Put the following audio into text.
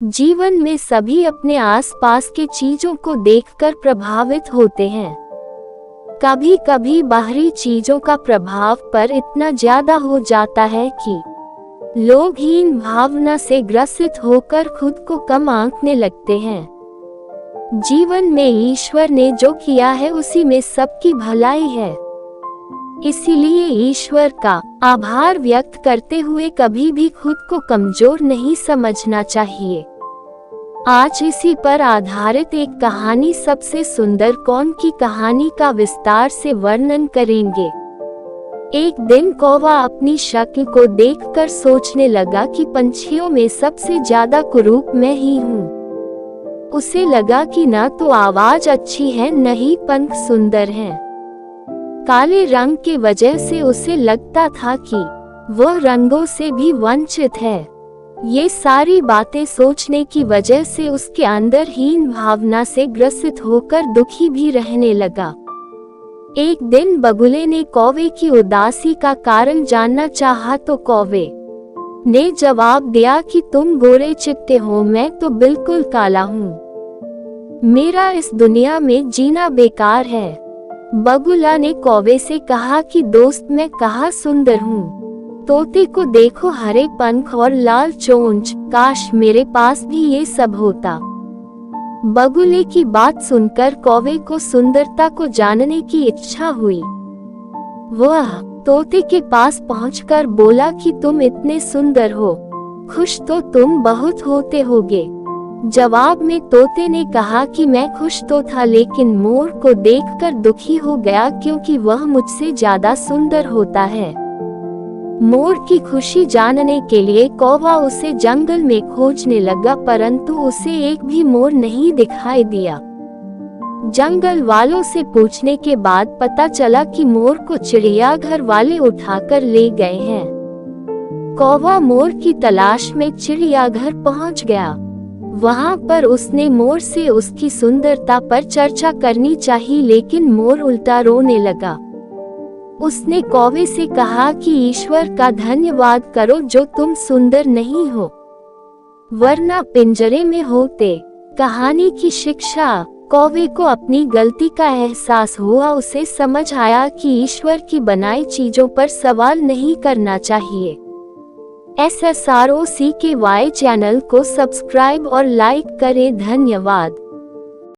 जीवन में सभी अपने आसपास के चीजों को देखकर प्रभावित होते हैं। कभी कभी बाहरी चीजों का प्रभाव पर इतना ज्यादा हो जाता है कि लोग हीन भावना से ग्रसित होकर खुद को कम आंकने लगते हैं। जीवन में ईश्वर ने जो किया है उसी में सबकी भलाई है, इसीलिए ईश्वर का आभार व्यक्त करते हुए कभी भी खुद को कमजोर नहीं समझना चाहिए। आज इसी पर आधारित एक कहानी सबसे सुंदर कौन की कहानी का विस्तार से वर्णन करेंगे। एक दिन कौवा अपनी शक्ल को देखकर सोचने लगा कि पंछियों में सबसे ज्यादा कुरूप मैं ही हूँ। उसे लगा कि न तो आवाज अच्छी है न ही पंख सुंदर हैं। काले रंग के वजह से उसे लगता था कि वह रंगों से भी वंचित है। ये सारी बातें सोचने की वजह से उसके अंदर हीन भावना से ग्रसित होकर दुखी भी रहने लगा। एक दिन बगुले ने कौवे की उदासी का कारण जानना चाहा तो कौवे ने जवाब दिया कि तुम गोरे चिट्टे हो, मैं तो बिल्कुल काला हूँ। मेरा इस दुनिया में जीना बेकार है। बगुला ने कौवे से कहा कि दोस्त मैं कहाँ सुंदर हूँ। तोते को देखो, हरे पंख और लाल चोंच, काश मेरे पास भी ये सब होता। बगुले की बात सुनकर कौवे को सुंदरता को जानने की इच्छा हुई। वह तोते के पास पहुंचकर बोला कि तुम इतने सुंदर हो, खुश तो तुम बहुत होते होगे। जवाब में तोते ने कहा कि मैं खुश तो था, लेकिन मोर को देखकर दुखी हो गया क्योंकि वह मुझसे ज्यादा सुंदर होता है। मोर की खुशी जानने के लिए कौवा उसे जंगल में खोजने लगा, परंतु उसे एक भी मोर नहीं दिखाई दिया। जंगल वालों से पूछने के बाद पता चला कि मोर को चिड़ियाघर वाले उठाकर ले गए हैं। कौवा मोर की तलाश में चिड़ियाघर पहुंच गया। वहां पर उसने मोर से उसकी सुंदरता पर चर्चा करनी चाहिए, लेकिन मोर उल्टा रोने लगा। उसने कौवे से कहा कि ईश्वर का धन्यवाद करो जो तुम सुंदर नहीं हो, वरना पिंजरे में होते। कहानी की शिक्षा। कौवे को अपनी गलती का एहसास हुआ। उसे समझ आया कि ईश्वर की बनाई चीजों पर सवाल नहीं करना चाहिए। SSROCKY चैनल को सब्सक्राइब और लाइक करें। धन्यवाद।